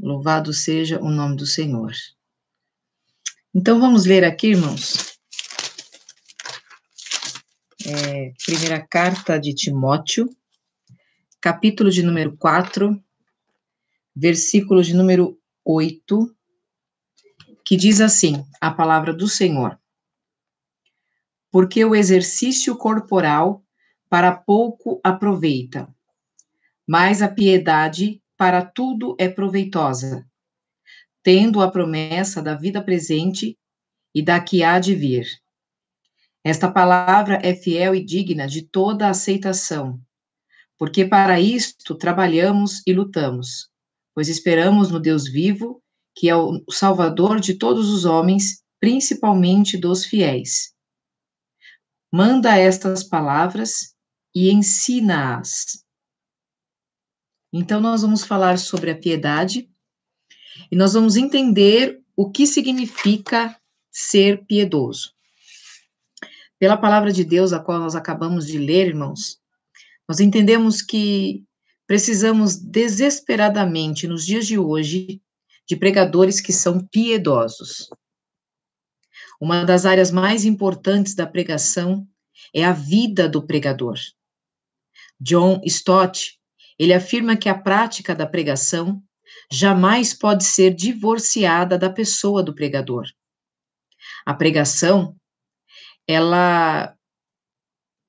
Louvado seja o nome do Senhor. Então, vamos ler aqui, irmãos, primeira carta de Timóteo, capítulo de número 4, versículo de número 8, que diz assim, a palavra do Senhor. Porque o exercício corporal para pouco aproveita, mas a piedade para tudo é proveitosa, tendo a promessa da vida presente e da que há de vir. Esta palavra é fiel e digna de toda aceitação, porque para isto trabalhamos e lutamos, pois esperamos no Deus vivo, que é o Salvador de todos os homens, principalmente dos fiéis. Manda estas palavras e ensina-as. Então, nós vamos falar sobre a piedade e nós vamos entender o que significa ser piedoso. Pela palavra de Deus, a qual nós acabamos de ler, irmãos, nós entendemos que precisamos desesperadamente, nos dias de hoje, de pregadores que são piedosos. Uma das áreas mais importantes da pregação é a vida do pregador. John Stott, ele afirma que a prática da pregação jamais pode ser divorciada da pessoa do pregador. A pregação, ela,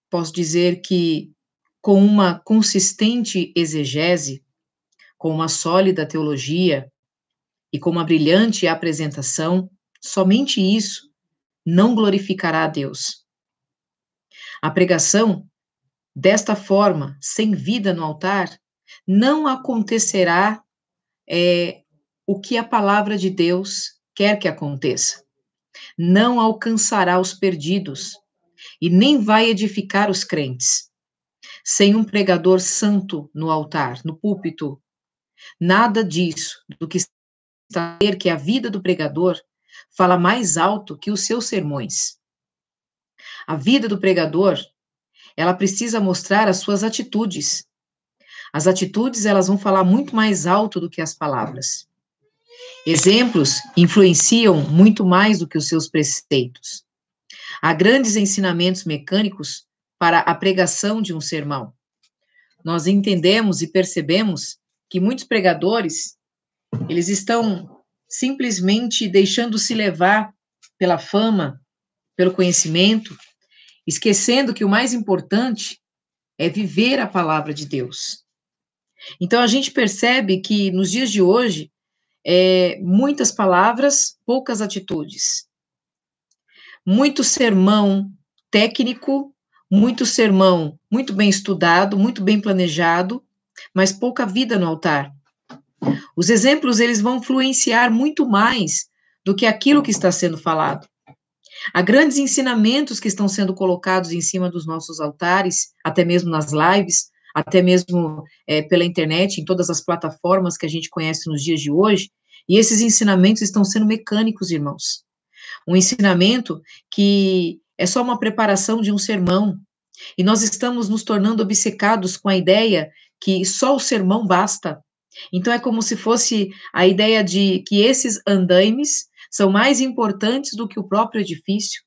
posso dizer que com uma consistente exegese, com uma sólida teologia e com uma brilhante apresentação, somente isso não glorificará a Deus. A pregação, desta forma, sem vida no altar, não acontecerá o que a palavra de Deus quer que aconteça. Não alcançará os perdidos e nem vai edificar os crentes. Sem um pregador santo no altar, no púlpito, nada disso, do que está a ver que a vida do pregador fala mais alto que os seus sermões. A vida do pregador, ela precisa mostrar as suas atitudes. As atitudes, elas vão falar muito mais alto do que as palavras. Exemplos influenciam muito mais do que os seus preceitos. Há grandes ensinamentos mecânicos para a pregação de um sermão. Nós entendemos e percebemos que muitos pregadores, eles estão simplesmente deixando-se levar pela fama, pelo conhecimento, esquecendo que o mais importante é viver a palavra de Deus. Então, a gente percebe que nos dias de hoje, muitas palavras, poucas atitudes. Muito sermão técnico, muito sermão muito bem estudado, muito bem planejado, mas pouca vida no altar. Os exemplos, eles vão influenciar muito mais do que aquilo que está sendo falado. Há grandes ensinamentos que estão sendo colocados em cima dos nossos altares, até mesmo nas lives, até mesmo pela internet, em todas as plataformas que a gente conhece nos dias de hoje, e esses ensinamentos estão sendo mecânicos, irmãos. Um ensinamento que é só uma preparação de um sermão, e nós estamos nos tornando obcecados com a ideia que só o sermão basta. Então, é como se fosse a ideia de que esses andaimes são mais importantes do que o próprio edifício.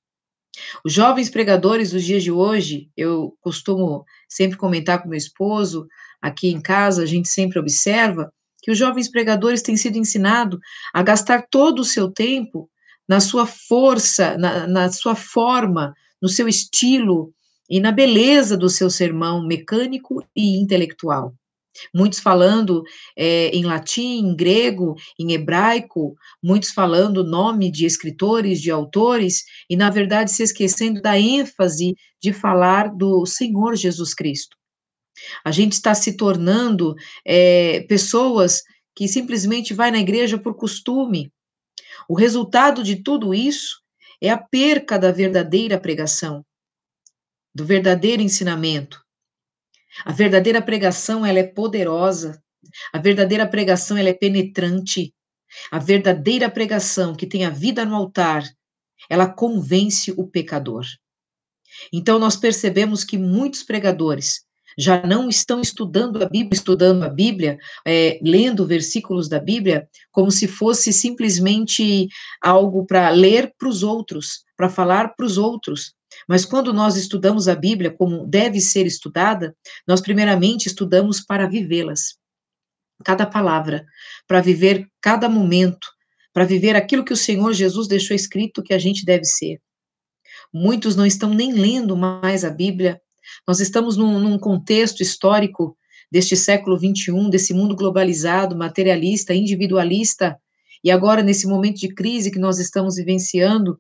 Os jovens pregadores dos dias de hoje, eu costumo sempre comentar com meu esposo, aqui em casa, a gente sempre observa que os jovens pregadores têm sido ensinados a gastar todo o seu tempo na sua força, na sua forma, no seu estilo e na beleza do seu sermão mecânico e intelectual. Muitos falando em latim, em grego, em hebraico, muitos falando nome de escritores, de autores, e na verdade se esquecendo da ênfase de falar do Senhor Jesus Cristo. A gente está se tornando pessoas que simplesmente vai na igreja por costume. O resultado de tudo isso é a perca da verdadeira pregação, do verdadeiro ensinamento. A verdadeira pregação, ela é poderosa. A verdadeira pregação, ela é penetrante. A verdadeira pregação que tem a vida no altar, ela convence o pecador. Então, nós percebemos que muitos pregadores já não estão estudando a Bíblia, lendo versículos da Bíblia, como se fosse simplesmente algo para ler para os outros, para falar para os outros. Mas quando nós estudamos a Bíblia como deve ser estudada, nós primeiramente estudamos para vivê-las, cada palavra, para viver cada momento, para viver aquilo que o Senhor Jesus deixou escrito que a gente deve ser. Muitos não estão nem lendo mais a Bíblia. Nós estamos num contexto histórico deste século XXI, desse mundo globalizado, materialista, individualista, e agora nesse momento de crise que nós estamos vivenciando,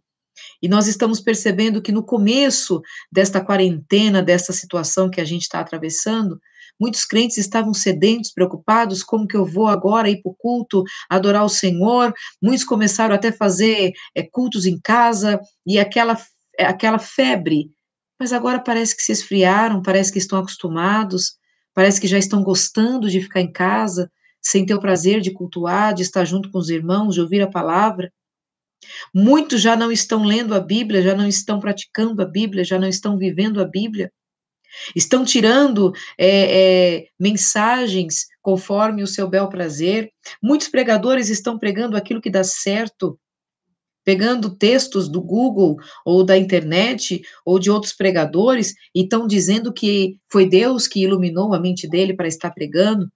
e nós estamos percebendo que no começo desta quarentena, desta situação que a gente está atravessando, muitos crentes estavam sedentos, preocupados, como que eu vou agora ir para o culto, adorar o Senhor, muitos começaram até a fazer cultos em casa, e aquela febre, mas agora parece que se esfriaram, parece que estão acostumados, parece que já estão gostando de ficar em casa, sem ter o prazer de cultuar, de estar junto com os irmãos, de ouvir a palavra. Muitos já não estão lendo a Bíblia, já não estão praticando a Bíblia, já não estão vivendo a Bíblia, estão tirando mensagens conforme o seu bel prazer. Muitos pregadores estão pregando aquilo que dá certo, pegando textos do Google ou da internet ou de outros pregadores e estão dizendo que foi Deus que iluminou a mente dele para estar pregando.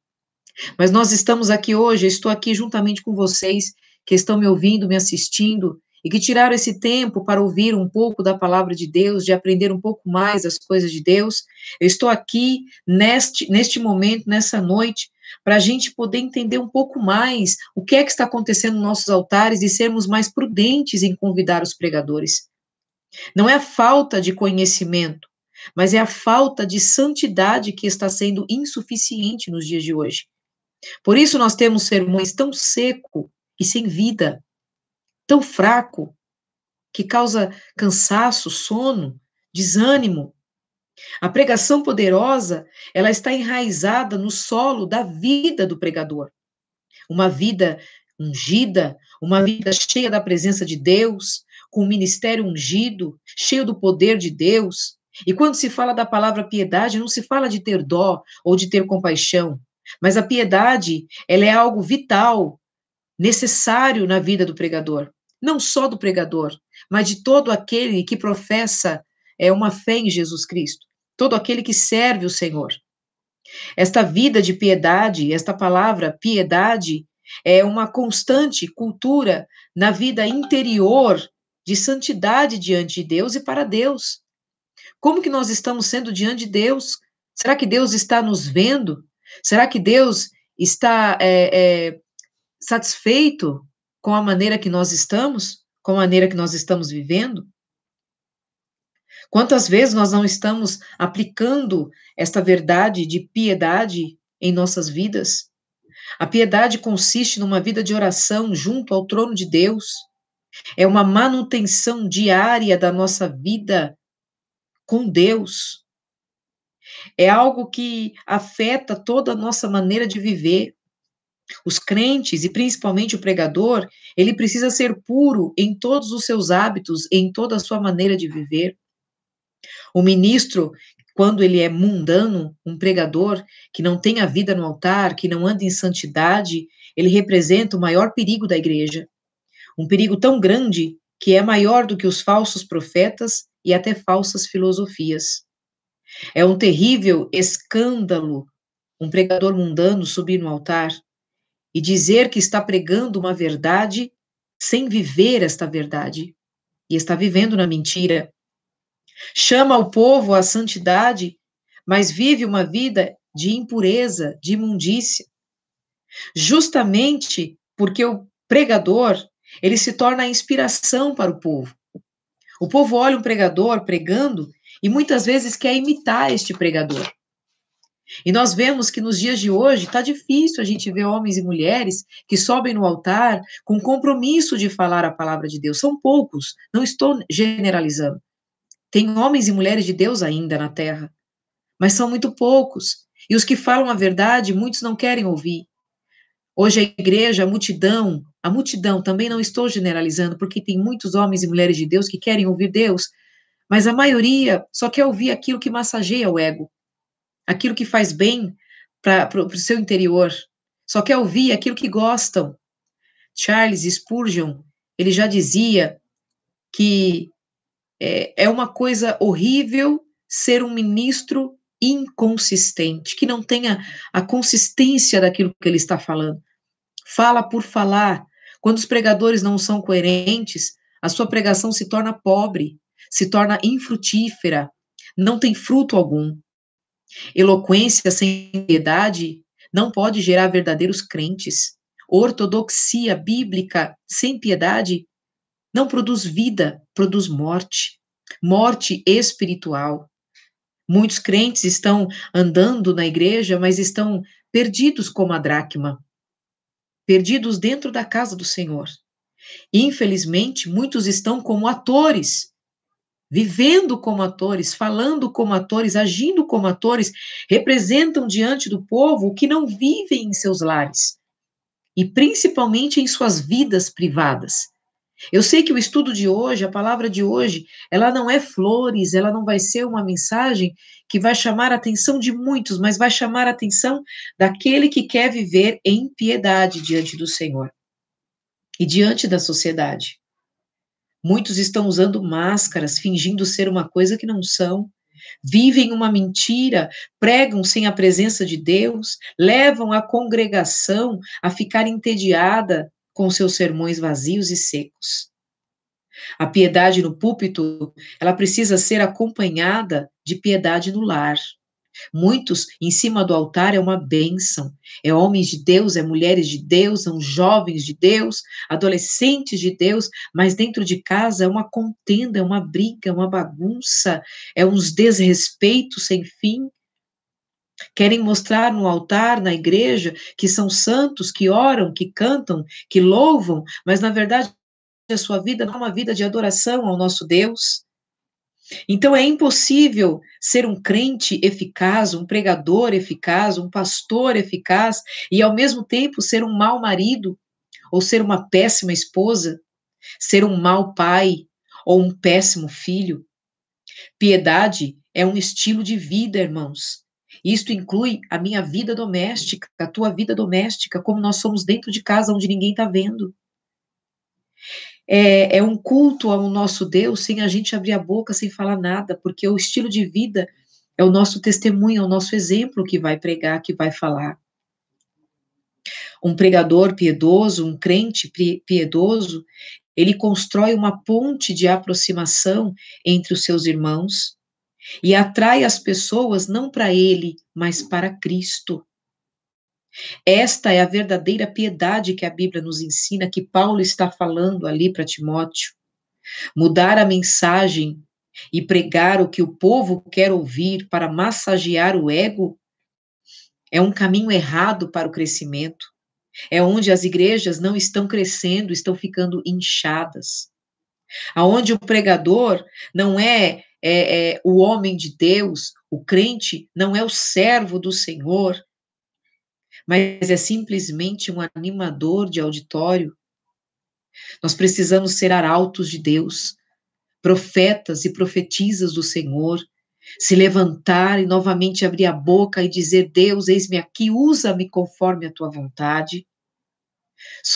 Mas nós estamos aqui hoje, eu estou aqui juntamente com vocês que estão me ouvindo, me assistindo e que tiraram esse tempo para ouvir um pouco da palavra de Deus, de aprender um pouco mais das coisas de Deus. Eu estou aqui neste momento, nessa noite, para a gente poder entender um pouco mais o que é que está acontecendo nos nossos altares e sermos mais prudentes em convidar os pregadores. Não é a falta de conhecimento, mas é a falta de santidade que está sendo insuficiente nos dias de hoje. Por isso nós temos sermões tão seco e sem vida, tão fraco, que causa cansaço, sono, desânimo. A pregação poderosa, ela está enraizada no solo da vida do pregador. Uma vida ungida, uma vida cheia da presença de Deus, com o ministério ungido, cheio do poder de Deus. E quando se fala da palavra piedade, não se fala de ter dó ou de ter compaixão, mas a piedade, ela é algo vital, necessário na vida do pregador. Não só do pregador, mas de todo aquele que professa uma fé em Jesus Cristo. Todo aquele que serve o Senhor. Esta vida de piedade, esta palavra piedade, é uma constante cultura na vida interior de santidade diante de Deus e para Deus. Como que nós estamos sendo diante de Deus? Será que Deus está nos vendo? Será que Deus está satisfeito com a maneira que nós estamos? Com a maneira que nós estamos vivendo? Quantas vezes nós não estamos aplicando esta verdade de piedade em nossas vidas? A piedade consiste numa vida de oração junto ao trono de Deus. É uma manutenção diária da nossa vida com Deus. É algo que afeta toda a nossa maneira de viver. Os crentes, e principalmente o pregador, ele precisa ser puro em todos os seus hábitos, em toda a sua maneira de viver. O ministro, quando ele é mundano, um pregador que não tem a vida no altar, que não anda em santidade, ele representa o maior perigo da igreja. Um perigo tão grande que é maior do que os falsos profetas e até falsas filosofias. É um terrível escândalo um pregador mundano subir no altar e dizer que está pregando uma verdade sem viver esta verdade e está vivendo na mentira. Chama o povo à santidade, mas vive uma vida de impureza, de imundícia. Justamente porque o pregador, ele se torna a inspiração para o povo. O povo olha um pregador pregando e muitas vezes quer imitar este pregador. E nós vemos que nos dias de hoje está difícil a gente ver homens e mulheres que sobem no altar com compromisso de falar a palavra de Deus. São poucos, não estou generalizando. Tem homens e mulheres de Deus ainda na terra, mas são muito poucos. E os que falam a verdade, muitos não querem ouvir. Hoje a igreja, a multidão, também não estou generalizando, porque tem muitos homens e mulheres de Deus que querem ouvir Deus, mas a maioria só quer ouvir aquilo que massageia o ego. aquilo que faz bem para o seu interior, só quer ouvir aquilo que gostam. Charles Spurgeon, ele já dizia que é uma coisa horrível ser um ministro inconsistente, que não tenha a consistência daquilo que ele está falando. Fala por falar. Quando os pregadores não são coerentes, a sua pregação se torna pobre, se torna infrutífera, não tem fruto algum. Eloquência sem piedade não pode gerar verdadeiros crentes. Ortodoxia bíblica sem piedade não produz vida, produz morte. Morte espiritual. Muitos crentes estão andando na igreja, mas estão perdidos como a dracma, perdidos dentro da casa do Senhor. Infelizmente, muitos estão como atores, vivendo como atores, falando como atores, agindo como atores, representam diante do povo o que não vivem em seus lares, e principalmente em suas vidas privadas. Eu sei que o estudo de hoje, a palavra de hoje, ela não é flores, ela não vai ser uma mensagem que vai chamar a atenção de muitos, mas vai chamar a atenção daquele que quer viver em piedade diante do Senhor e diante da sociedade. Muitos estão usando máscaras, fingindo ser uma coisa que não são, vivem uma mentira, pregam sem a presença de Deus, levam a congregação a ficar entediada com seus sermões vazios e secos. A piedade no púlpito, ela precisa ser acompanhada de piedade no lar. Muitos em cima do altar é uma bênção. É homens de Deus, é mulheres de Deus, são jovens de Deus, adolescentes de Deus, mas dentro de casa é uma contenda, é uma briga, é uma bagunça, é uns desrespeitos sem fim. Querem mostrar no altar, na igreja, que são santos, que oram, que cantam, que louvam, mas na verdade a sua vida não é uma vida de adoração ao nosso Deus. Então é impossível ser um crente eficaz, um pregador eficaz, um pastor eficaz e ao mesmo tempo ser um mau marido, ou ser uma péssima esposa, ser um mau pai ou um péssimo filho. Piedade é um estilo de vida, irmãos. Isto inclui a minha vida doméstica, a tua vida doméstica, como nós somos dentro de casa, onde ninguém está vendo. É um culto ao nosso Deus sem a gente abrir a boca, sem falar nada, porque o estilo de vida é o nosso testemunho, é o nosso exemplo que vai pregar, que vai falar. Um pregador piedoso, um crente piedoso, ele constrói uma ponte de aproximação entre os seus irmãos e atrai as pessoas não para ele, mas para Cristo. Esta é a verdadeira piedade que a Bíblia nos ensina, que Paulo está falando ali para Timóteo. Mudar a mensagem e pregar o que o povo quer ouvir para massagear o ego é um caminho errado para o crescimento. É onde as igrejas não estão crescendo, estão ficando inchadas. Aonde o pregador não é o homem de Deus, o crente não é o servo do Senhor, mas é simplesmente um animador de auditório. Nós precisamos ser arautos de Deus, profetas e profetisas do Senhor, se levantar e novamente abrir a boca e dizer: Deus, eis-me aqui, usa-me conforme a tua vontade.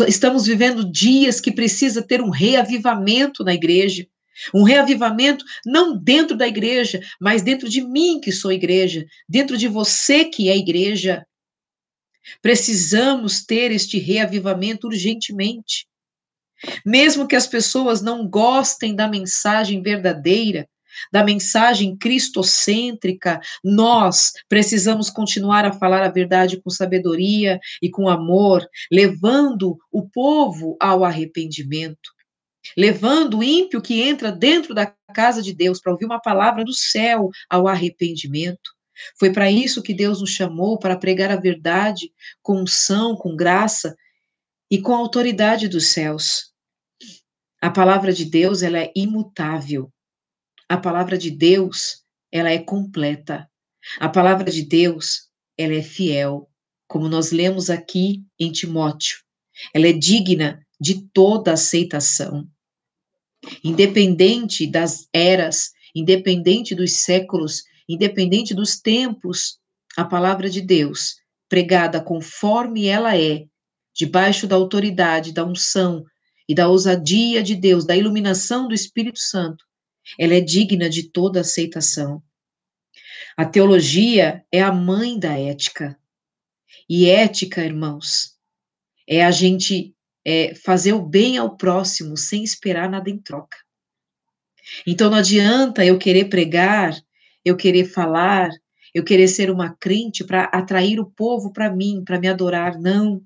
Estamos vivendo dias que precisa ter um reavivamento na igreja, um reavivamento não dentro da igreja, mas dentro de mim que sou igreja, dentro de você que é igreja. Precisamos ter este reavivamento urgentemente. Mesmo que as pessoas não gostem da mensagem verdadeira, da mensagem cristocêntrica, nós precisamos continuar a falar a verdade com sabedoria e com amor, levando o povo ao arrependimento, levando o ímpio que entra dentro da casa de Deus para ouvir uma palavra do céu ao arrependimento. Foi para isso que Deus nos chamou, para pregar a verdade com unção, com graça e com a autoridade dos céus. A palavra de Deus, ela é imutável. A palavra de Deus, ela é completa. A palavra de Deus, ela é fiel. Como nós lemos aqui em Timóteo, ela é digna de toda aceitação. Independente das eras, independente dos séculos, independente dos tempos, a palavra de Deus, pregada conforme ela é, debaixo da autoridade, da unção e da ousadia de Deus, da iluminação do Espírito Santo, ela é digna de toda aceitação. A teologia é a mãe da ética. E ética, irmãos, é a gente fazer o bem ao próximo sem esperar nada em troca. Então não adianta eu querer pregar, eu querer falar, eu querer ser uma crente para atrair o povo para mim, para me adorar. Não.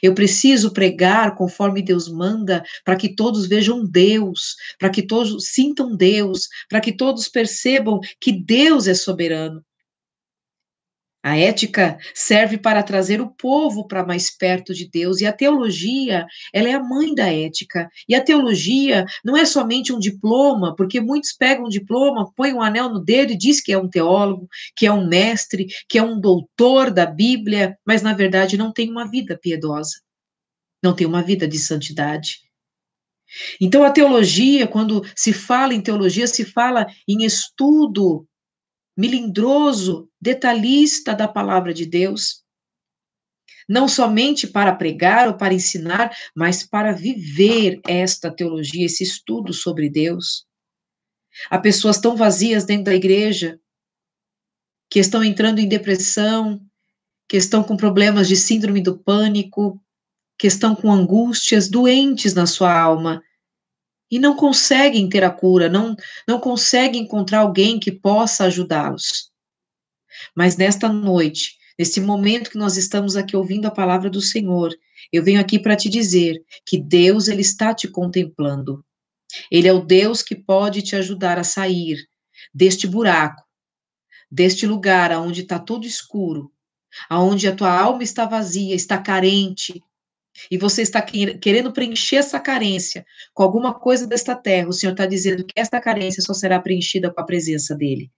Eu preciso pregar conforme Deus manda, para que todos vejam Deus, para que todos sintam Deus, para que todos percebam que Deus é soberano. A ética serve para trazer o povo para mais perto de Deus, e a teologia, ela é a mãe da ética. E a teologia não é somente um diploma, porque muitos pegam um diploma, põem um anel no dedo e diz que é um teólogo, que é um mestre, que é um doutor da Bíblia, mas na verdade não tem uma vida piedosa, não tem uma vida de santidade. Então a teologia, quando se fala em teologia, se fala em estudo melindroso, detalhista da palavra de Deus, não somente para pregar ou para ensinar, mas para viver esta teologia, esse estudo sobre Deus. Há pessoas tão vazias dentro da igreja, que estão entrando em depressão, que estão com problemas de síndrome do pânico, que estão com angústias, doentes na sua alma, e não conseguem ter a cura, não conseguem encontrar alguém que possa ajudá-los. Mas nesta noite, nesse momento que nós estamos aqui ouvindo a palavra do Senhor, eu venho aqui para te dizer que Deus, Ele está te contemplando. Ele é o Deus que pode te ajudar a sair deste buraco, deste lugar onde está todo escuro, aonde a tua alma está vazia, está carente, e você está querendo preencher essa carência com alguma coisa desta terra. O Senhor está dizendo que esta carência só será preenchida com a presença dEle.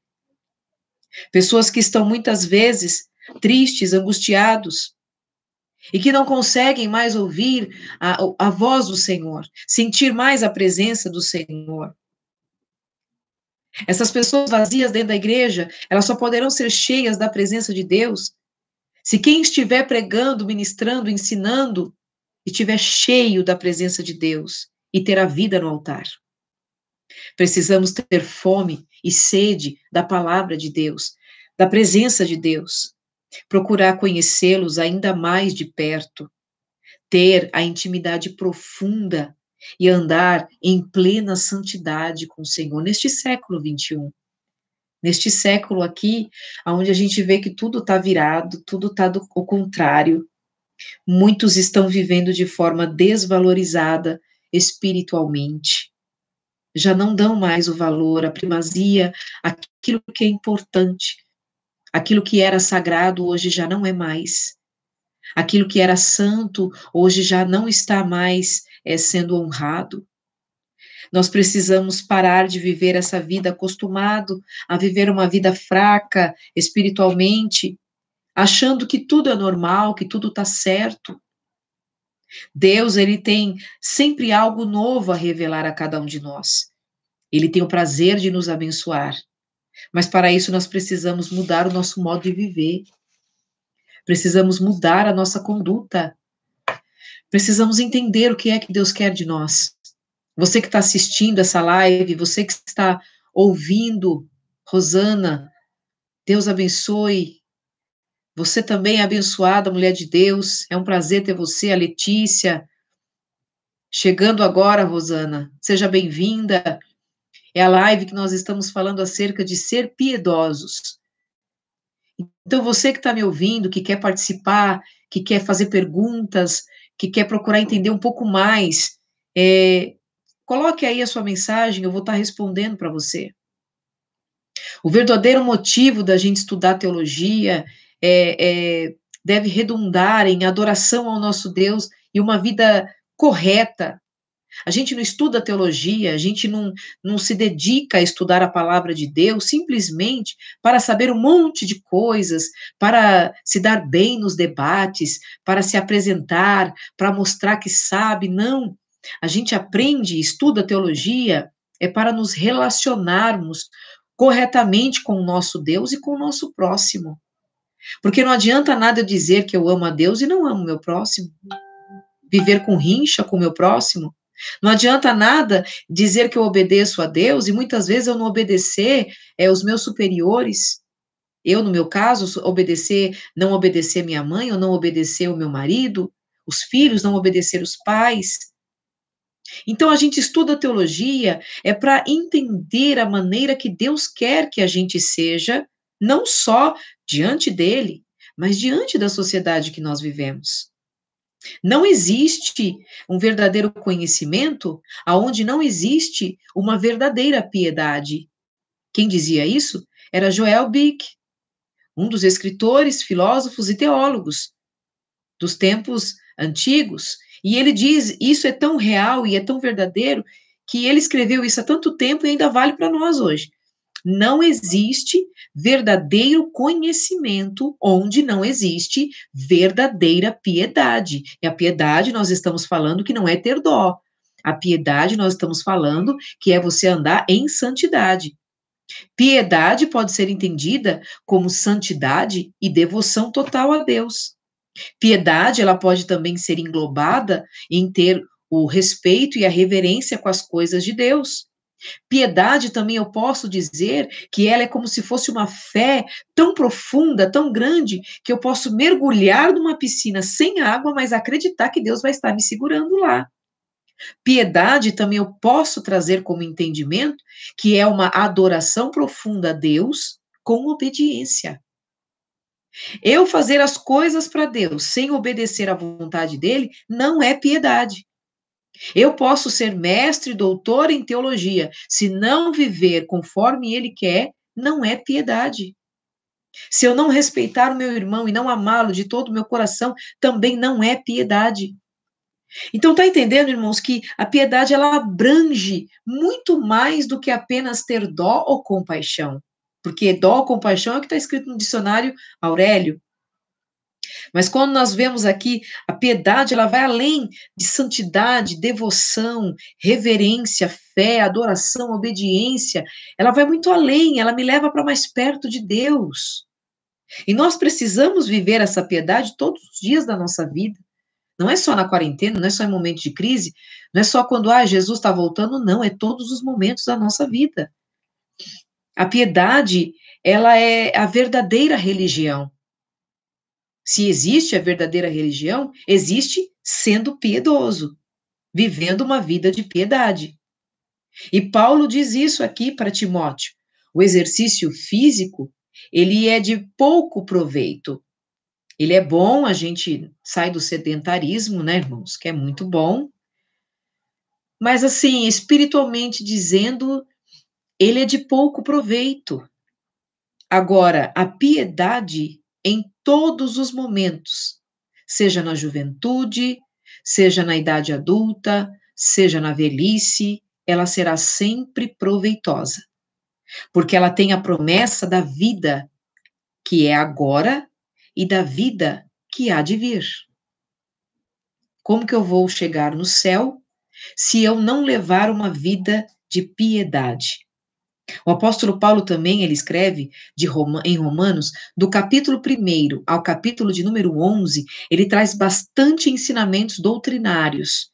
Pessoas que estão muitas vezes tristes, angustiados, e que não conseguem mais ouvir a voz do Senhor, sentir mais a presença do Senhor. Essas pessoas vazias dentro da igreja, elas só poderão ser cheias da presença de Deus se quem estiver pregando, ministrando, ensinando, estiver cheio da presença de Deus e ter a vida no altar. Precisamos ter fome e sede da palavra de Deus, da presença de Deus, procurar conhecê-los ainda mais de perto, ter a intimidade profunda e andar em plena santidade com o Senhor neste século 21. Neste século aqui, onde a gente vê que tudo está virado, tudo está ao contrário. Muitos estão vivendo de forma desvalorizada espiritualmente. Já não dão mais o valor, a primazia, aquilo que é importante. Aquilo que era sagrado hoje já não é mais. Aquilo que era santo hoje já não está mais sendo honrado. Nós precisamos parar de viver essa vida acostumado a viver uma vida fraca espiritualmente, achando que tudo é normal, que tudo está certo. Deus, ele tem sempre algo novo a revelar a cada um de nós. Ele tem o prazer de nos abençoar. Mas para isso nós precisamos mudar o nosso modo de viver. Precisamos mudar a nossa conduta. Precisamos entender o que é que Deus quer de nós. Você que está assistindo essa live, você que está ouvindo, Rosana, Deus abençoe. Você também é abençoada, mulher de Deus. É um prazer ter você, a Letícia. Chegando agora, Rosana, seja bem-vinda. É a live que nós estamos falando acerca de ser piedosos. Então, você que está me ouvindo, que quer participar, que quer fazer perguntas, que quer procurar entender um pouco mais, coloque aí a sua mensagem, eu vou estar respondendo para você. O verdadeiro motivo da gente estudar teologia deve redundar em adoração ao nosso Deus e uma vida correta. A gente não estuda teologia, a gente não se dedica a estudar a palavra de Deus simplesmente para saber um monte de coisas, para se dar bem nos debates, para se apresentar, para mostrar que sabe. Não. A gente aprende, estuda teologia, para nos relacionarmos corretamente com o nosso Deus e com o nosso próximo. Porque não adianta nada eu dizer que eu amo a Deus e não amo o meu próximo. Viver com rincha com o meu próximo. Não adianta nada dizer que eu obedeço a Deus e muitas vezes eu não obedecer os meus superiores. Eu, no meu caso, não obedecer minha mãe, ou não obedecer o meu marido, os filhos, não obedecer os pais. Então, a gente estuda teologia para entender a maneira que Deus quer que a gente seja, não só diante dele, mas diante da sociedade que nós vivemos. Não existe um verdadeiro conhecimento aonde não existe uma verdadeira piedade. Quem dizia isso era Joel Bick, um dos escritores, filósofos e teólogos dos tempos antigos. E ele diz, isso é tão real e é tão verdadeiro, que ele escreveu isso há tanto tempo e ainda vale para nós hoje. Não existe verdadeiro conhecimento onde não existe verdadeira piedade. E a piedade nós estamos falando que não é ter dó. A piedade nós estamos falando que é você andar em santidade. Piedade pode ser entendida como santidade e devoção total a Deus. Piedade, ela pode também ser englobada em ter o respeito e a reverência com as coisas de Deus. Piedade também eu posso dizer que ela é como se fosse uma fé tão profunda, tão grande, que eu posso mergulhar numa piscina sem água, mas acreditar que Deus vai estar me segurando lá. Piedade também eu posso trazer como entendimento que é uma adoração profunda a Deus com obediência. Eu fazer as coisas para Deus sem obedecer à vontade dele não é piedade. Eu posso ser mestre, doutor em teologia, se não viver conforme ele quer, não é piedade. Se eu não respeitar o meu irmão e não amá-lo de todo o meu coração, também não é piedade. Então, tá entendendo, irmãos, que a piedade ela abrange muito mais do que apenas ter dó ou compaixão. Porque dó ou compaixão é o que está escrito no dicionário Aurélio. Mas quando nós vemos aqui, a piedade, ela vai além de santidade, devoção, reverência, fé, adoração, obediência. Ela vai muito além, ela me leva para mais perto de Deus. E nós precisamos viver essa piedade todos os dias da nossa vida. Não é só na quarentena, não é só em momentos de crise, não é só quando, Jesus está voltando, não, é todos os momentos da nossa vida. A piedade, ela é a verdadeira religião. Se existe a verdadeira religião, existe sendo piedoso, vivendo uma vida de piedade. E Paulo diz isso aqui para Timóteo. O exercício físico, ele é de pouco proveito. Ele é bom, a gente sai do sedentarismo, né, irmãos, que é muito bom. Mas, assim, espiritualmente dizendo, ele é de pouco proveito. Agora, a piedade em todos os momentos, seja na juventude, seja na idade adulta, seja na velhice, ela será sempre proveitosa, porque ela tem a promessa da vida que é agora e da vida que há de vir. Como que eu vou chegar no céu se eu não levar uma vida de piedade? O apóstolo Paulo também, ele escreve em Romanos, do capítulo 1 ao capítulo de número 11, ele traz bastante ensinamentos doutrinários.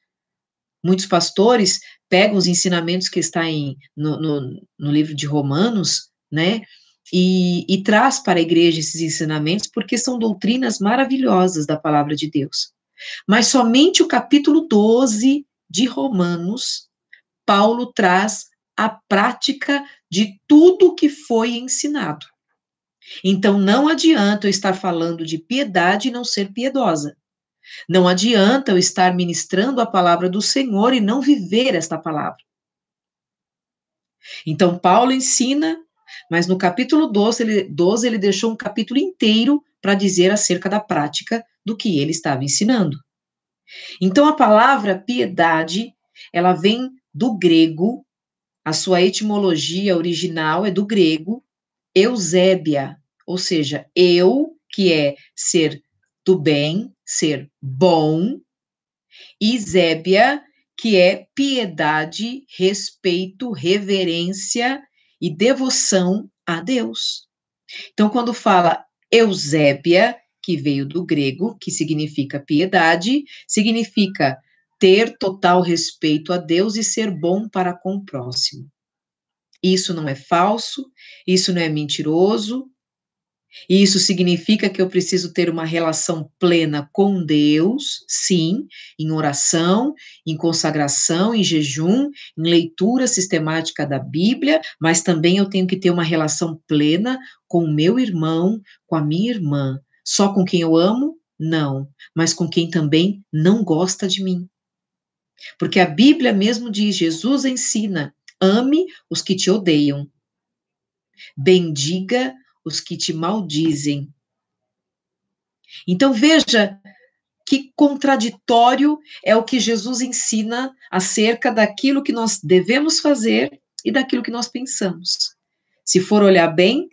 Muitos pastores pegam os ensinamentos que está no livro de Romanos, né, e traz para a igreja esses ensinamentos, porque são doutrinas maravilhosas da palavra de Deus. Mas somente o capítulo 12 de Romanos, Paulo traz a prática de tudo que foi ensinado. Então, não adianta eu estar falando de piedade e não ser piedosa. Não adianta eu estar ministrando a palavra do Senhor e não viver esta palavra. Então, Paulo ensina, mas no capítulo 12 ele deixou um capítulo inteiro para dizer acerca da prática do que ele estava ensinando. Então, a palavra piedade, ela vem do grego. A sua etimologia original é do grego, eusébia, ou seja, que é ser do bem, ser bom, e zébia, que é piedade, respeito, reverência e devoção a Deus. Então, quando fala Eusébia, que veio do grego, que significa piedade, significa ter total respeito a Deus e ser bom para com o próximo. Isso não é falso, isso não é mentiroso, e isso significa que eu preciso ter uma relação plena com Deus, sim, em oração, em consagração, em jejum, em leitura sistemática da Bíblia, mas também eu tenho que ter uma relação plena com o meu irmão, com a minha irmã. Só com quem eu amo? Não, mas com quem também não gosta de mim. Porque a Bíblia mesmo diz, Jesus ensina, ame os que te odeiam, bendiga os que te maldizem. Então veja que contraditório é o que Jesus ensina acerca daquilo que nós devemos fazer e daquilo que nós pensamos. Se for olhar bem,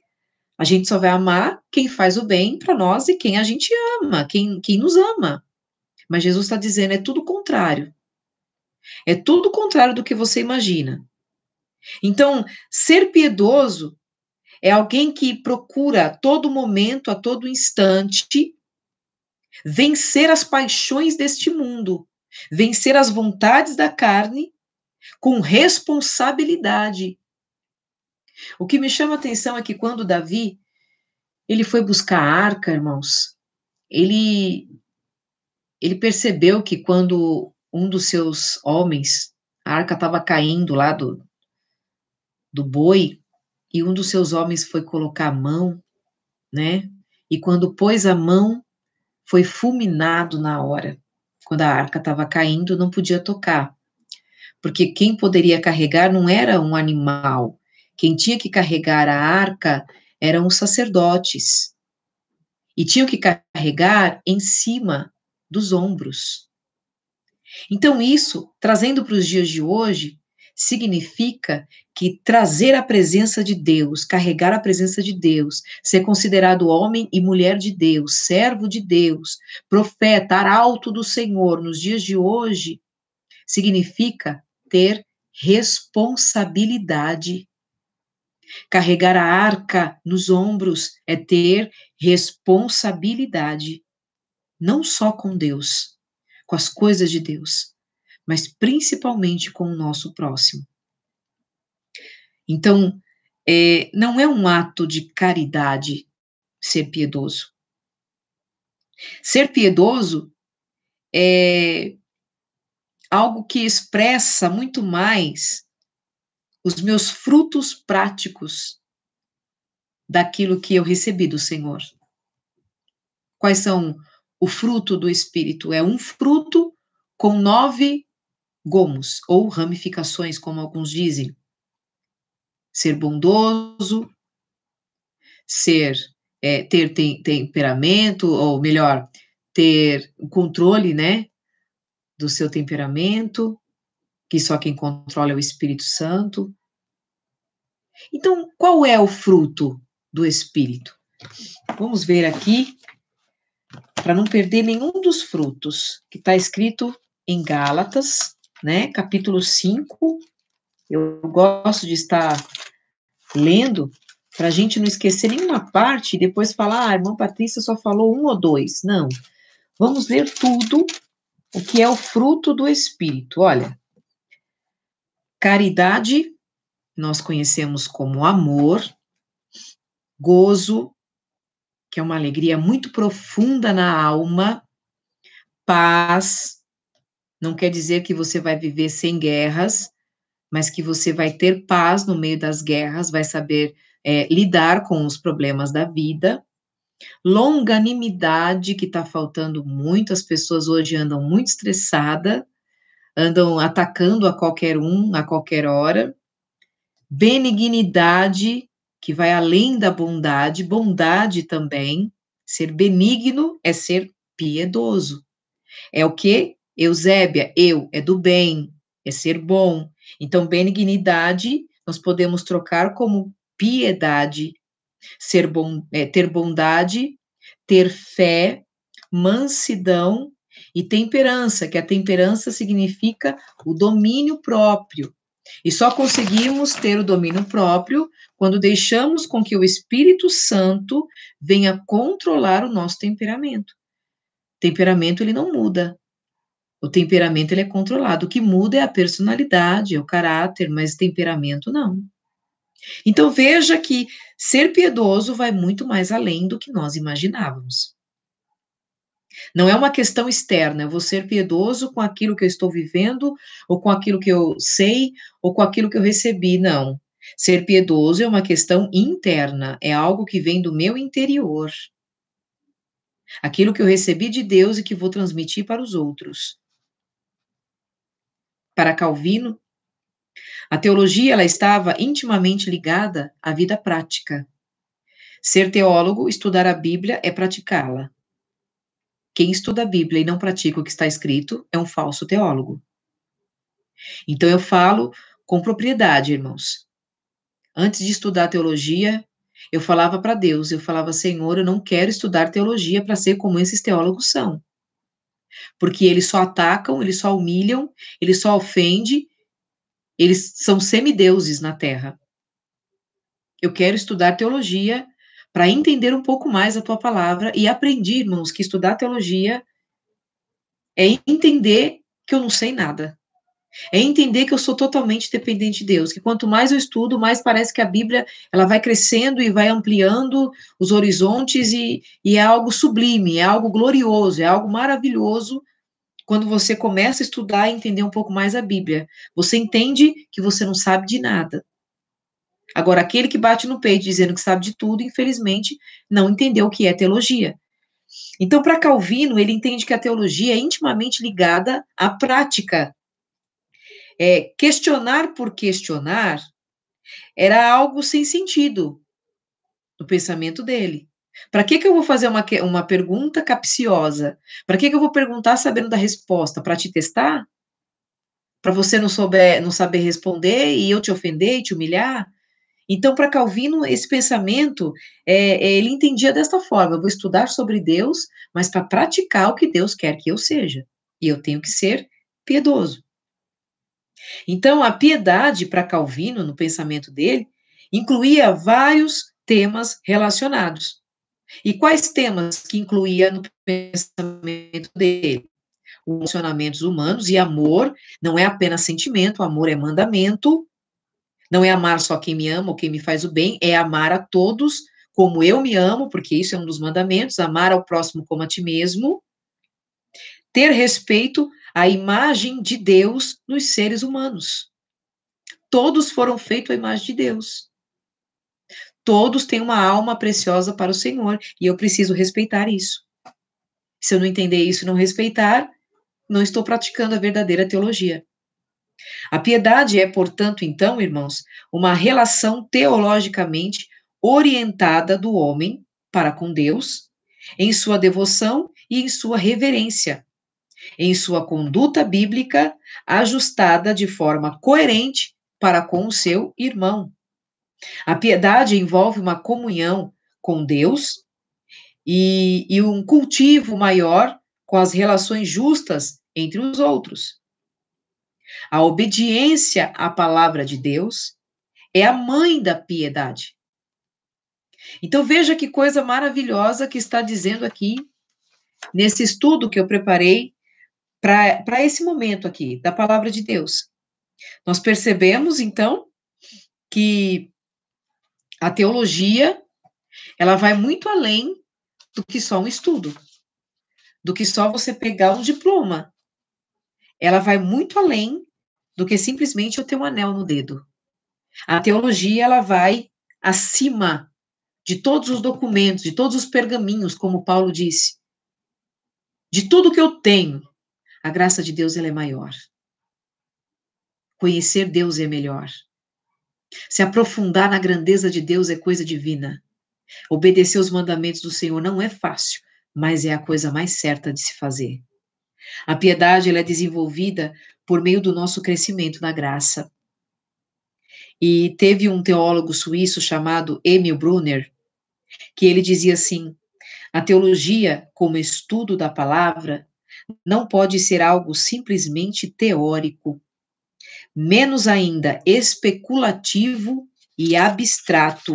a gente só vai amar quem faz o bem para nós e quem a gente ama, quem nos ama. Mas Jesus está dizendo, é tudo contrário. É tudo contrário do que você imagina. Então, ser piedoso é alguém que procura a todo momento, a todo instante, vencer as paixões deste mundo, vencer as vontades da carne com responsabilidade. O que me chama a atenção é que quando Davi, ele foi buscar a arca, irmãos, ele percebeu que quando um dos seus homens, a arca estava caindo lá do boi, e um dos seus homens foi colocar a mão, né? E quando pôs a mão, foi fulminado na hora. Quando a arca estava caindo, não podia tocar. Porque quem poderia carregar não era um animal. Quem tinha que carregar a arca eram os sacerdotes. E tinham que carregar em cima dos ombros. Então, isso, trazendo para os dias de hoje, significa que trazer a presença de Deus, carregar a presença de Deus, ser considerado homem e mulher de Deus, servo de Deus, profeta, arauto do Senhor, nos dias de hoje, significa ter responsabilidade. Carregar a arca nos ombros é ter responsabilidade, não só com Deus, com as coisas de Deus, mas principalmente com o nosso próximo. Então, não é um ato de caridade ser piedoso. Ser piedoso é algo que expressa muito mais os meus frutos práticos daquilo que eu recebi do Senhor. Quais são o fruto do Espírito? É um fruto com 9 gomos, ou ramificações, como alguns dizem. Ser bondoso, ter temperamento, ou melhor, ter o controle, né, do seu temperamento, que só quem controla é o Espírito Santo. Então, qual é o fruto do Espírito? Vamos ver aqui, para não perder nenhum dos frutos, que está escrito em Gálatas, né, capítulo 5. Eu gosto de estar lendo, para a gente não esquecer nenhuma parte e depois falar, a irmã Patrícia só falou 1 ou 2. Não, vamos ler tudo, o que é o fruto do Espírito. Olha, caridade, nós conhecemos como amor, gozo, que é uma alegria muito profunda na alma, paz, não quer dizer que você vai viver sem guerras, mas que você vai ter paz no meio das guerras, vai saber lidar com os problemas da vida. Longanimidade, que está faltando muito, as pessoas hoje andam muito estressadas, andam atacando a qualquer um, a qualquer hora. Benignidade, que vai além da bondade, bondade também. Ser benigno é ser piedoso. É o quê? Eusébia, eu, é do bem, é ser bom. Então, benignidade, nós podemos trocar como piedade, ser bom, ter bondade, ter fé, mansidão e temperança, que a temperança significa o domínio próprio. E só conseguimos ter o domínio próprio quando deixamos com que o Espírito Santo venha controlar o nosso temperamento. O temperamento, ele não muda. O temperamento, ele é controlado. O que muda é a personalidade, é o caráter, mas o temperamento não. Então veja que ser piedoso vai muito mais além do que nós imaginávamos. Não é uma questão externa, eu vou ser piedoso com aquilo que eu estou vivendo, ou com aquilo que eu sei, ou com aquilo que eu recebi, não. Ser piedoso é uma questão interna, é algo que vem do meu interior. Aquilo que eu recebi de Deus e que vou transmitir para os outros. Para Calvino, a teologia ela estava intimamente ligada à vida prática. Ser teólogo, estudar a Bíblia é praticá-la. Quem estuda a Bíblia e não pratica o que está escrito é um falso teólogo. Então eu falo com propriedade, irmãos. Antes de estudar teologia, eu falava para Deus, eu falava, Senhor, eu não quero estudar teologia para ser como esses teólogos são. Porque eles só atacam, eles só humilham, eles só ofendem, eles são semideuses na terra. Eu quero estudar teologia para entender um pouco mais a tua palavra e aprendi, irmãos, que estudar teologia é entender que eu não sei nada. É entender que eu sou totalmente dependente de Deus, que quanto mais eu estudo, mais parece que a Bíblia ela vai crescendo e vai ampliando os horizontes e é algo sublime, é algo glorioso, é algo maravilhoso quando você começa a estudar e entender um pouco mais a Bíblia. Você entende que você não sabe de nada. Agora, aquele que bate no peito dizendo que sabe de tudo, infelizmente, não entendeu o que é teologia. Então, para Calvino, ele entende que a teologia é intimamente ligada à prática. Questionar por questionar era algo sem sentido no pensamento dele. Para que eu vou fazer uma pergunta capciosa? Para que eu vou perguntar sabendo da resposta? Para te testar? Para você não saber responder e eu te ofender e te humilhar? Então, para Calvino, esse pensamento, ele entendia desta forma: eu vou estudar sobre Deus, mas para praticar o que Deus quer que eu seja. E eu tenho que ser piedoso. Então, a piedade, para Calvino, no pensamento dele, incluía vários temas relacionados. E quais temas que incluía no pensamento dele? Os relacionamentos humanos e amor não é apenas sentimento, amor é mandamento, não é amar só quem me ama ou quem me faz o bem, é amar a todos como eu me amo, porque isso é um dos mandamentos, amar ao próximo como a ti mesmo, ter respeito à imagem de Deus nos seres humanos. Todos foram feitos à imagem de Deus. Todos têm uma alma preciosa para o Senhor, e eu preciso respeitar isso. Se eu não entender isso e não respeitar, não estou praticando a verdadeira teologia. A piedade é, portanto, então, irmãos, uma relação teologicamente orientada do homem para com Deus, em sua devoção e em sua reverência, em sua conduta bíblica ajustada de forma coerente para com o seu irmão. A piedade envolve uma comunhão com Deus e um cultivo maior com as relações justas entre os outros. A obediência à palavra de Deus é a mãe da piedade. Então veja que coisa maravilhosa que está dizendo aqui, nesse estudo que eu preparei para esse momento aqui, da palavra de Deus. Nós percebemos, então, que a teologia, ela vai muito além do que só um estudo, do que só você pegar um diploma. Ela vai muito além do que simplesmente eu ter um anel no dedo. A teologia, ela vai acima de todos os documentos, de todos os pergaminhos, como Paulo disse. De tudo que eu tenho, a graça de Deus ela é maior. Conhecer Deus é melhor. Se aprofundar na grandeza de Deus é coisa divina. Obedecer os mandamentos do Senhor não é fácil, mas é a coisa mais certa de se fazer. A piedade ela é desenvolvida por meio do nosso crescimento na graça. E teve um teólogo suíço chamado Emil Brunner, que ele dizia assim: a teologia, como estudo da palavra, não pode ser algo simplesmente teórico, menos ainda especulativo e abstrato.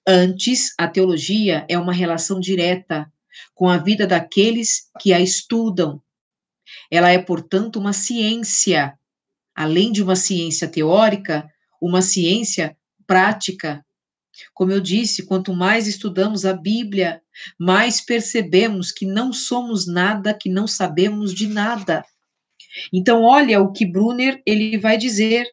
Antes, a teologia é uma relação direta com a vida daqueles que a estudam. Ela é, portanto, uma ciência, além de uma ciência teórica, uma ciência prática. Como eu disse, quanto mais estudamos a Bíblia, mais percebemos que não somos nada, que não sabemos de nada. Então, olha o que Brunner ele vai dizer.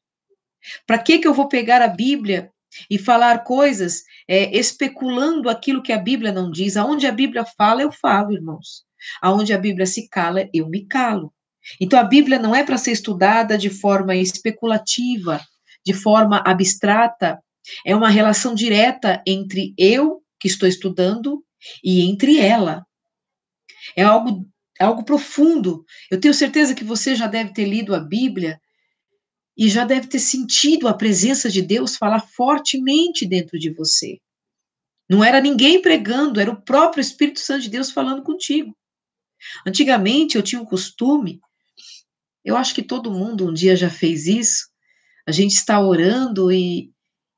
Para que eu vou pegar a Bíblia e falar coisas especulando aquilo que a Bíblia não diz? Aonde a Bíblia fala, eu falo, irmãos. Aonde a Bíblia se cala, eu me calo. Então, a Bíblia não é para ser estudada de forma especulativa, de forma abstrata. É uma relação direta entre eu, que estou estudando, e entre ela. É algo profundo. Eu tenho certeza que você já deve ter lido a Bíblia e já deve ter sentido a presença de Deus falar fortemente dentro de você. Não era ninguém pregando, era o próprio Espírito Santo de Deus falando contigo. Antigamente eu tinha um costume, eu acho que todo mundo um dia já fez isso, a gente está orando e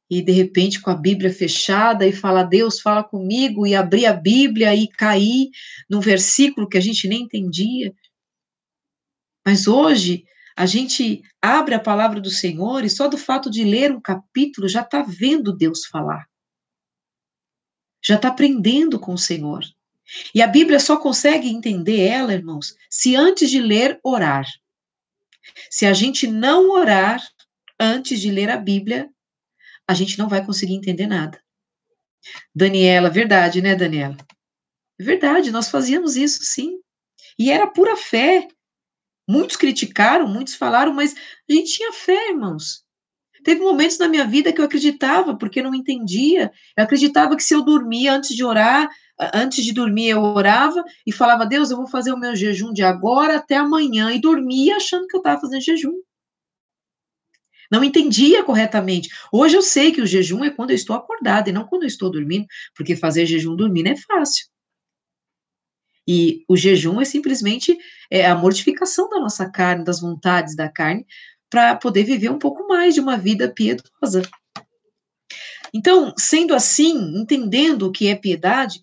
de repente com a Bíblia fechada e fala, Deus fala comigo, e abrir a Bíblia e cair num versículo que a gente nem entendia. Mas hoje a gente abre a palavra do Senhor e só do fato de ler um capítulo já está vendo Deus falar. Já está aprendendo com o Senhor. E a Bíblia só consegue entender ela, irmãos, se antes de ler, orar. Se a gente não orar antes de ler a Bíblia, a gente não vai conseguir entender nada. Daniela, verdade, né, Daniela? É verdade, nós fazíamos isso, sim. E era pura fé. Muitos criticaram, muitos falaram, mas a gente tinha fé, irmãos. Teve momentos na minha vida que eu acreditava, porque não entendia. Eu acreditava que se eu dormia antes de orar, antes de dormir eu orava e falava, Deus, eu vou fazer o meu jejum de agora até amanhã, e dormia achando que eu estava fazendo jejum. Não entendia corretamente. Hoje eu sei que o jejum é quando eu estou acordada e não quando eu estou dormindo, porque fazer jejum dormindo é fácil. E o jejum é simplesmente a mortificação da nossa carne, das vontades da carne, para poder viver um pouco mais de uma vida piedosa. Então, sendo assim, entendendo o que é piedade,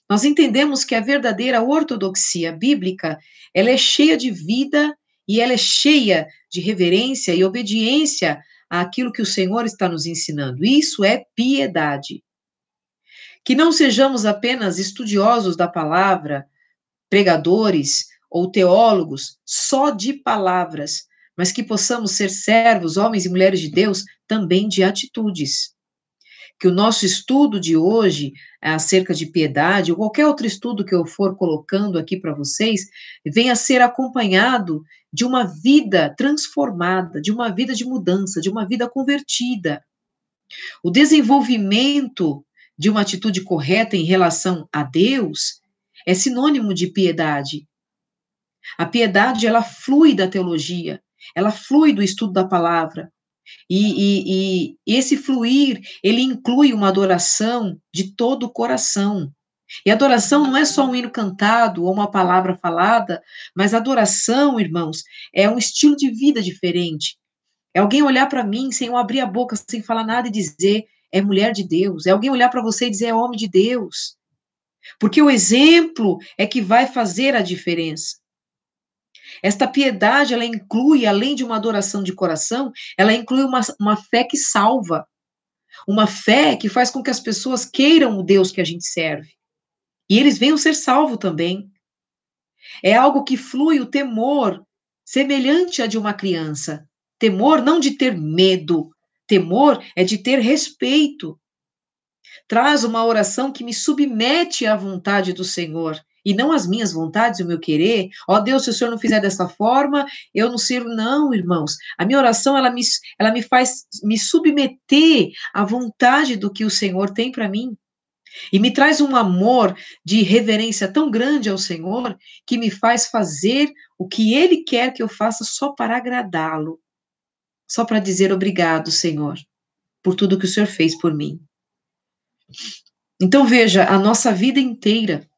nós entendemos que a verdadeira ortodoxia bíblica, ela é cheia de vida e ela é cheia de reverência e obediência àquilo que o Senhor está nos ensinando. Isso é piedade. Que não sejamos apenas estudiosos da palavra, pregadores ou teólogos só de palavras, mas que possamos ser servos, homens e mulheres de Deus, também de atitudes. Que o nosso estudo de hoje acerca de piedade, ou qualquer outro estudo que eu for colocando aqui para vocês, venha a ser acompanhado de uma vida transformada, de uma vida de mudança, de uma vida convertida. O desenvolvimento de uma atitude correta em relação a Deus é sinônimo de piedade. A piedade, ela flui da teologia, ela flui do estudo da palavra. E esse fluir, ele inclui uma adoração de todo o coração. E adoração não é só um hino cantado ou uma palavra falada, mas adoração, irmãos, é um estilo de vida diferente. É alguém olhar para mim sem eu abrir a boca, sem falar nada e dizer, é mulher de Deus. É alguém olhar para você e dizer, é homem de Deus. Porque o exemplo é que vai fazer a diferença. Esta piedade, ela inclui, além de uma adoração de coração, ela inclui uma fé que salva. Uma fé que faz com que as pessoas queiram o Deus que a gente serve. E eles venham ser salvos também. É algo que flui o temor, semelhante a de uma criança. Temor não de ter medo, temor é de ter respeito. Traz uma oração que me submete à vontade do Senhor, e não às minhas vontades, o meu querer. Ó Deus, se o Senhor não fizer dessa forma, eu não sirvo. Não, irmãos. A minha oração, ela me faz me submeter à vontade do que o Senhor tem para mim. E me traz um amor de reverência tão grande ao Senhor, que me faz fazer o que Ele quer que eu faça só para agradá-lo. Só para dizer obrigado, Senhor, por tudo que o Senhor fez por mim. Então, veja, a nossa vida inteira,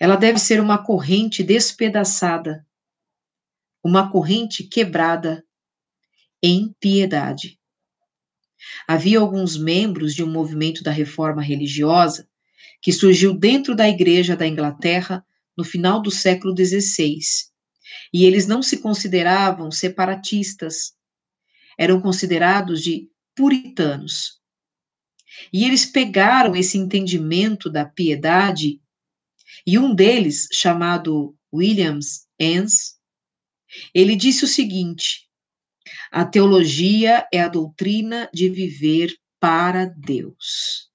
ela deve ser uma corrente despedaçada, uma corrente quebrada, em piedade. Havia alguns membros de um movimento da reforma religiosa que surgiu dentro da Igreja da Inglaterra no final do século XVI, e eles não se consideravam separatistas, eram considerados de puritanos. E eles pegaram esse entendimento da piedade, e um deles, chamado Williams Enns, ele disse o seguinte: a teologia é a doutrina de viver para Deus.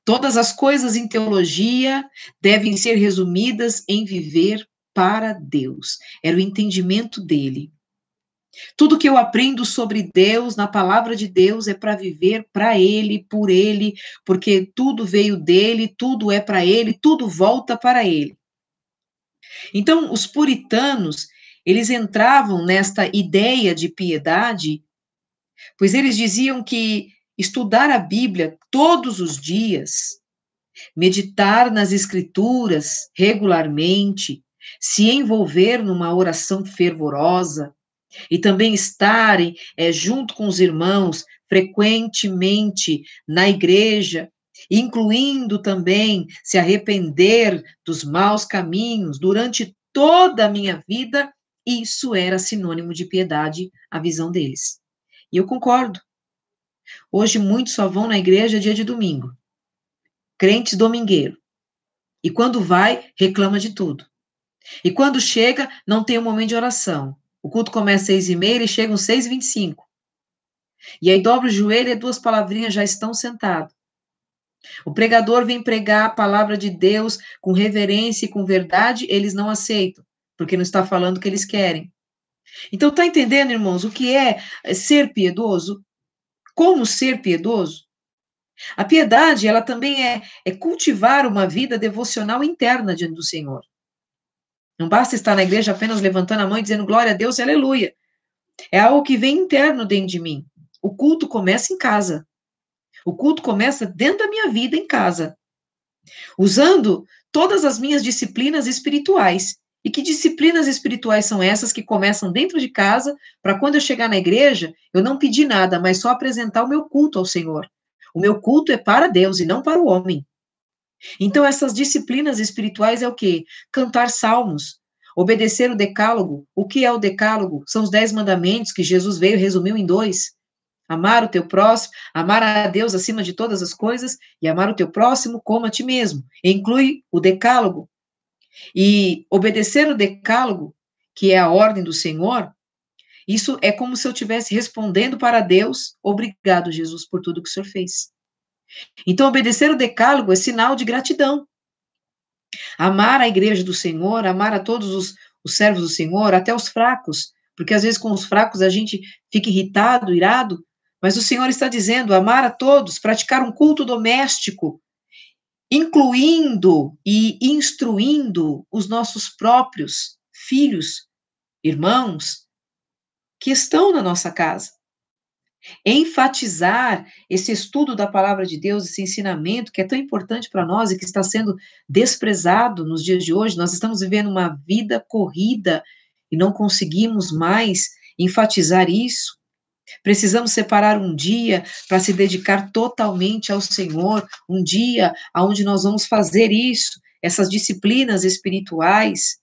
Todas as coisas em teologia devem ser resumidas em viver para Deus. Era o entendimento dele. Tudo que eu aprendo sobre Deus, na palavra de Deus, é para viver para Ele, por Ele, porque tudo veio dele, tudo é para Ele, tudo volta para Ele. Então, os puritanos, eles entravam nesta ideia de piedade, pois eles diziam que estudar a Bíblia todos os dias, meditar nas Escrituras regularmente, se envolver numa oração fervorosa e também estarem junto com os irmãos frequentemente na igreja, incluindo também se arrepender dos maus caminhos durante toda a minha vida, isso era sinônimo de piedade, a visão deles. E eu concordo. Hoje muitos só vão na igreja dia de domingo, crentes domingueiro. E quando vai, reclama de tudo. E quando chega, não tem um momento de oração. O culto começa às 6h30, eles chegam às 6h25. E aí dobra o joelho e 2 palavrinhas já estão sentados. O pregador vem pregar a palavra de Deus com reverência e com verdade, eles não aceitam, porque não está falando o que eles querem. Então, tá entendendo, irmãos, o que é ser piedoso? Como ser piedoso? A piedade, ela também é cultivar uma vida devocional interna diante do Senhor. Não basta estar na igreja apenas levantando a mão e dizendo glória a Deus, aleluia. É algo que vem interno dentro de mim. O culto começa em casa. O culto começa dentro da minha vida, em casa. Usando todas as minhas disciplinas espirituais. E que disciplinas espirituais são essas que começam dentro de casa, para quando eu chegar na igreja, eu não pedir nada, mas só apresentar o meu culto ao Senhor. O meu culto é para Deus e não para o homem. Então, essas disciplinas espirituais é o quê? Cantar salmos, obedecer o decálogo. O que é o decálogo? São os 10 mandamentos que Jesus veio e resumiu em 2. Amar o teu próximo, amar a Deus acima de todas as coisas e amar o teu próximo como a ti mesmo. Inclui o decálogo. E obedecer o decálogo, que é a ordem do Senhor, isso é como se eu estivesse respondendo para Deus, obrigado, Jesus, por tudo que o Senhor fez. Então, obedecer o decálogo é sinal de gratidão. Amar a igreja do Senhor, amar a todos os servos do Senhor, até os fracos, porque às vezes com os fracos a gente fica irritado, irado, mas o Senhor está dizendo, amar a todos, praticar um culto doméstico, incluindo e instruindo os nossos próprios filhos, irmãos, que estão na nossa casa. Enfatizar esse estudo da palavra de Deus, esse ensinamento que é tão importante para nós e que está sendo desprezado nos dias de hoje. Nós estamos vivendo uma vida corrida e não conseguimos mais enfatizar isso. Precisamos separar um dia para se dedicar totalmente ao Senhor, um dia onde nós vamos fazer isso, essas disciplinas espirituais.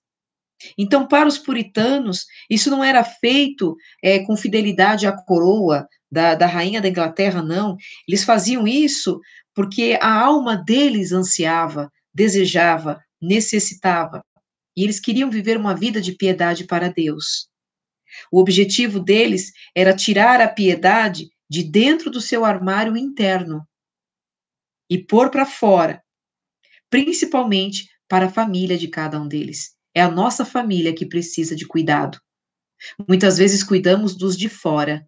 Então, para os puritanos, isso não era feito com fidelidade à coroa da rainha da Inglaterra, não. Eles faziam isso porque a alma deles ansiava, desejava, necessitava. E eles queriam viver uma vida de piedade para Deus. O objetivo deles era tirar a piedade de dentro do seu armário interno e pôr para fora, principalmente para a família de cada um deles. É a nossa família que precisa de cuidado. Muitas vezes cuidamos dos de fora.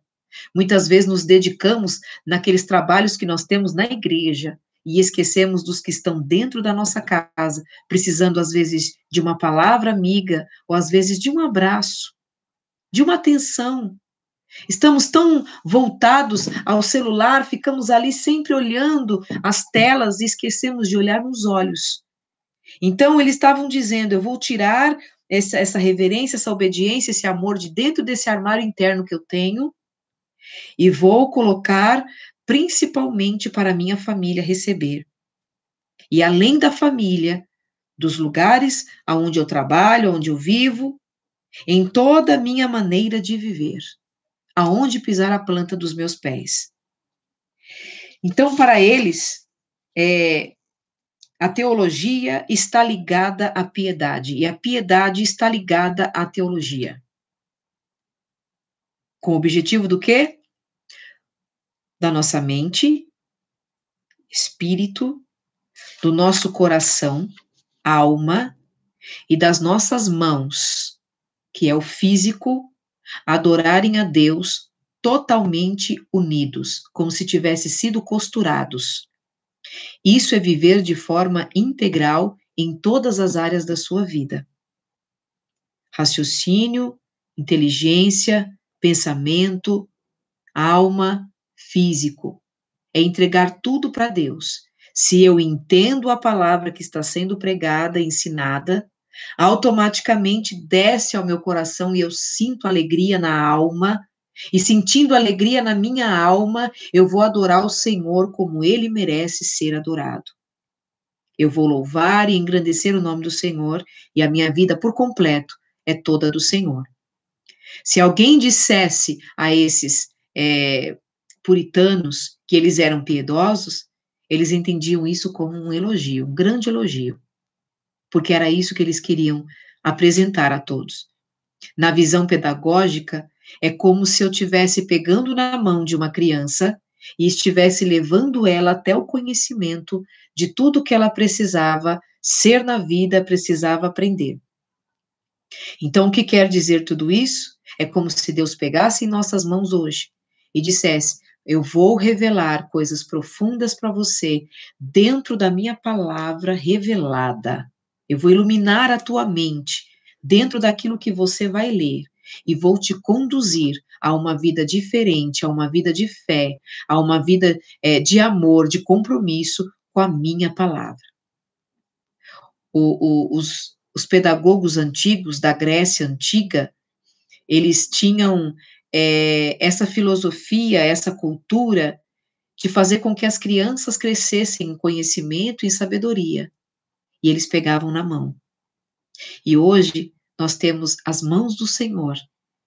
Muitas vezes nos dedicamos naqueles trabalhos que nós temos na igreja e esquecemos dos que estão dentro da nossa casa, precisando às vezes de uma palavra amiga ou às vezes de um abraço, de uma atenção. Estamos tão voltados ao celular, ficamos ali sempre olhando as telas e esquecemos de olhar nos olhos. Então, eles estavam dizendo, eu vou tirar essa reverência, essa obediência, esse amor de dentro desse armário interno que eu tenho, e vou colocar principalmente para a minha família receber. E além da família, dos lugares aonde eu trabalho, onde eu vivo, em toda a minha maneira de viver, aonde pisar a planta dos meus pés. Então, para eles, a teologia está ligada à piedade, e a piedade está ligada à teologia. Com o objetivo do quê? Da nossa mente, espírito, do nosso coração, alma e das nossas mãos, que é o físico, adorarem a Deus totalmente unidos, como se tivessem sido costurados. Isso é viver de forma integral em todas as áreas da sua vida. Raciocínio, inteligência, pensamento, alma, físico. É entregar tudo para Deus. Se eu entendo a palavra que está sendo pregada, ensinada, automaticamente desce ao meu coração e eu sinto alegria na alma, e sentindo alegria na minha alma, eu vou adorar o Senhor como Ele merece ser adorado. Eu vou louvar e engrandecer o nome do Senhor, e a minha vida por completo é toda do Senhor. Se alguém dissesse a esses puritanos que eles eram piedosos, eles entendiam isso como um elogio, um grande elogio, porque era isso que eles queriam apresentar a todos. Na visão pedagógica, é como se eu estivesse pegando na mão de uma criança e estivesse levando ela até o conhecimento de tudo que ela precisava ser na vida, precisava aprender. Então, o que quer dizer tudo isso? É como se Deus pegasse em nossas mãos hoje e dissesse: eu vou revelar coisas profundas para você dentro da minha palavra revelada. Eu vou iluminar a tua mente dentro daquilo que você vai ler e vou te conduzir a uma vida diferente, a uma vida de fé, a uma vida de amor, de compromisso com a minha palavra. Os pedagogos antigos da Grécia Antiga, eles tinham essa filosofia, essa cultura de fazer com que as crianças crescessem em conhecimento e sabedoria, e eles pegavam na mão. E hoje nós temos as mãos do Senhor,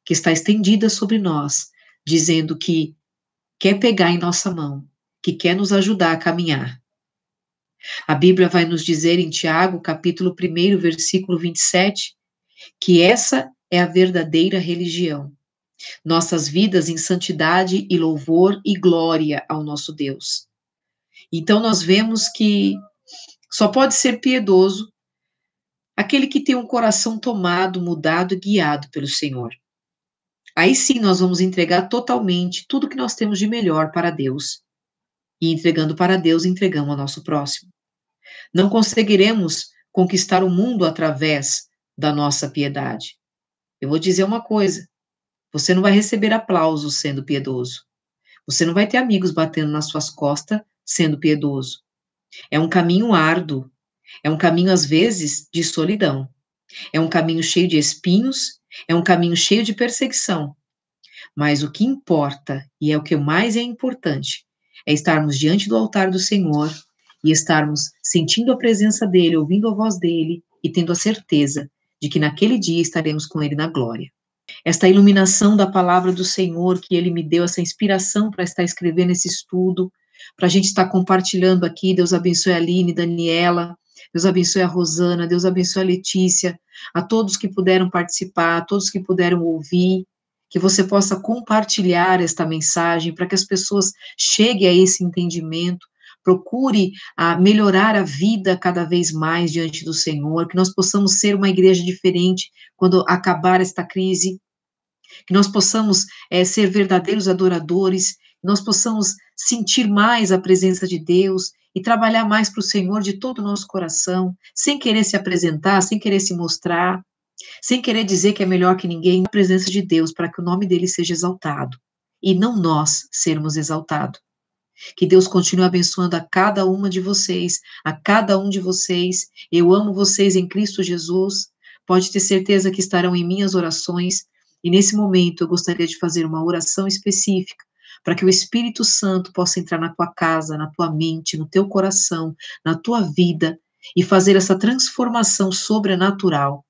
que está estendida sobre nós, dizendo que quer pegar em nossa mão, que quer nos ajudar a caminhar. A Bíblia vai nos dizer em Tiago, capítulo 1, versículo 27, que essa é a verdadeira religião. Nossas vidas em santidade e louvor e glória ao nosso Deus. Então nós vemos que só pode ser piedoso aquele que tem um coração tomado, mudado e guiado pelo Senhor. Aí sim nós vamos entregar totalmente tudo que nós temos de melhor para Deus. E entregando para Deus, entregamos ao nosso próximo. Não conseguiremos conquistar o mundo através da nossa piedade. Eu vou dizer uma coisa: você não vai receber aplausos sendo piedoso. Você não vai ter amigos batendo nas suas costas sendo piedoso. É um caminho árduo. É um caminho, às vezes, de solidão. É um caminho cheio de espinhos. É um caminho cheio de perseguição. Mas o que importa, e é o que mais é importante, é estarmos diante do altar do Senhor e estarmos sentindo a presença dEle, ouvindo a voz dEle e tendo a certeza de que naquele dia estaremos com Ele na glória. Esta iluminação da palavra do Senhor que Ele me deu, essa inspiração para estar escrevendo esse estudo, para a gente estar compartilhando aqui. Deus abençoe a Aline, Daniela, Deus abençoe a Rosana, Deus abençoe a Letícia, a todos que puderam participar, a todos que puderam ouvir, que você possa compartilhar esta mensagem para que as pessoas cheguem a esse entendimento, procure melhorar a vida cada vez mais diante do Senhor, que nós possamos ser uma igreja diferente quando acabar esta crise, que nós possamos ser verdadeiros adoradores, que nós possamos sentir mais a presença de Deus e trabalhar mais para o Senhor de todo o nosso coração, sem querer se apresentar, sem querer se mostrar, sem querer dizer que é melhor que ninguém, na presença de Deus, para que o nome dele seja exaltado, e não nós sermos exaltados. Que Deus continue abençoando a cada uma de vocês, a cada um de vocês. Eu amo vocês em Cristo Jesus. pode ter certeza que estarão em minhas orações, e nesse momento eu gostaria de fazer uma oração específica, para que o Espírito Santo possa entrar na tua casa, na tua mente, no teu coração, na tua vida, e fazer essa transformação sobrenatural.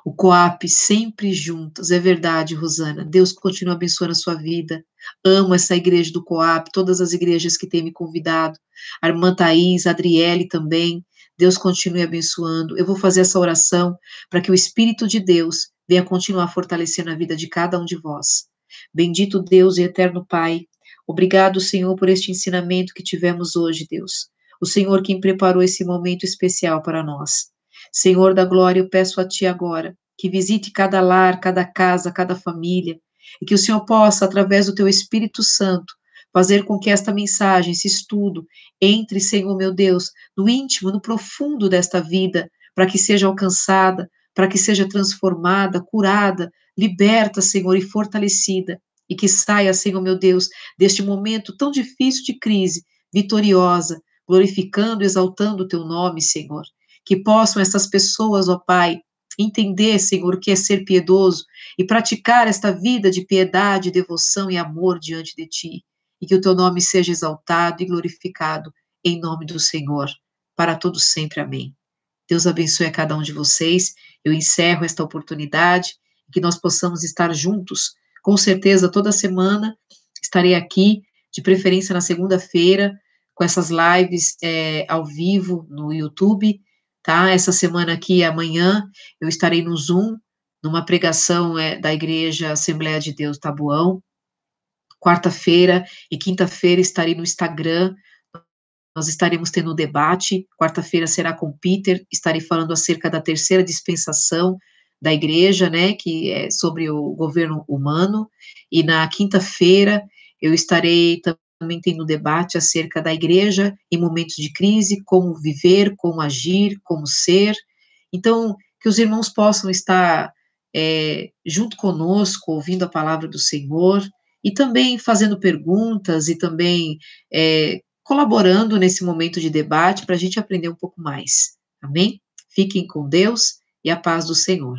O Coap sempre juntos, é verdade, Rosana. Deus continua abençoando a sua vida. Amo essa igreja do Coap, todas as igrejas que têm me convidado. A irmã Thaís, a Adriele também. Deus continue abençoando. Eu vou fazer essa oração para que o Espírito de Deus venha continuar fortalecendo a vida de cada um de vós. Bendito Deus e eterno Pai, obrigado, Senhor, por este ensinamento que tivemos hoje, Deus. O Senhor quem preparou esse momento especial para nós. Senhor da glória, eu peço a Ti agora que visite cada lar, cada casa, cada família, e que o Senhor possa, através do Teu Espírito Santo, fazer com que esta mensagem, esse estudo, entre, Senhor meu Deus, no íntimo, no profundo desta vida, para que seja alcançada, para que seja transformada, curada, liberta, Senhor, e fortalecida, e que saia, Senhor meu Deus, deste momento tão difícil de crise, vitoriosa, glorificando, exaltando o Teu nome, Senhor. Que possam essas pessoas, ó Pai, entender, Senhor, o que é ser piedoso e praticar esta vida de piedade, devoção e amor diante de Ti. E que o Teu nome seja exaltado e glorificado em nome do Senhor, para todos sempre. Amém. Deus abençoe a cada um de vocês. Eu encerro esta oportunidade, que nós possamos estar juntos. Com certeza, toda semana estarei aqui, de preferência na segunda-feira, com essas lives ao vivo no YouTube, tá? Essa semana aqui, amanhã, eu estarei no Zoom, numa pregação da Igreja Assembleia de Deus Taboão. Quarta-feira e quinta-feira estarei no Instagram, nós estaremos tendo um debate. Quarta-feira será com Peter, estarei falando acerca da terceira dispensação da igreja, né, que é sobre o governo humano, e na quinta-feira eu estarei também tendo um debate acerca da igreja em momentos de crise, como viver, como agir, como ser. Então, que os irmãos possam estar junto conosco, ouvindo a palavra do Senhor, e também fazendo perguntas, e também colaborando nesse momento de debate para a gente aprender um pouco mais. Amém? Fiquem com Deus e a paz do Senhor.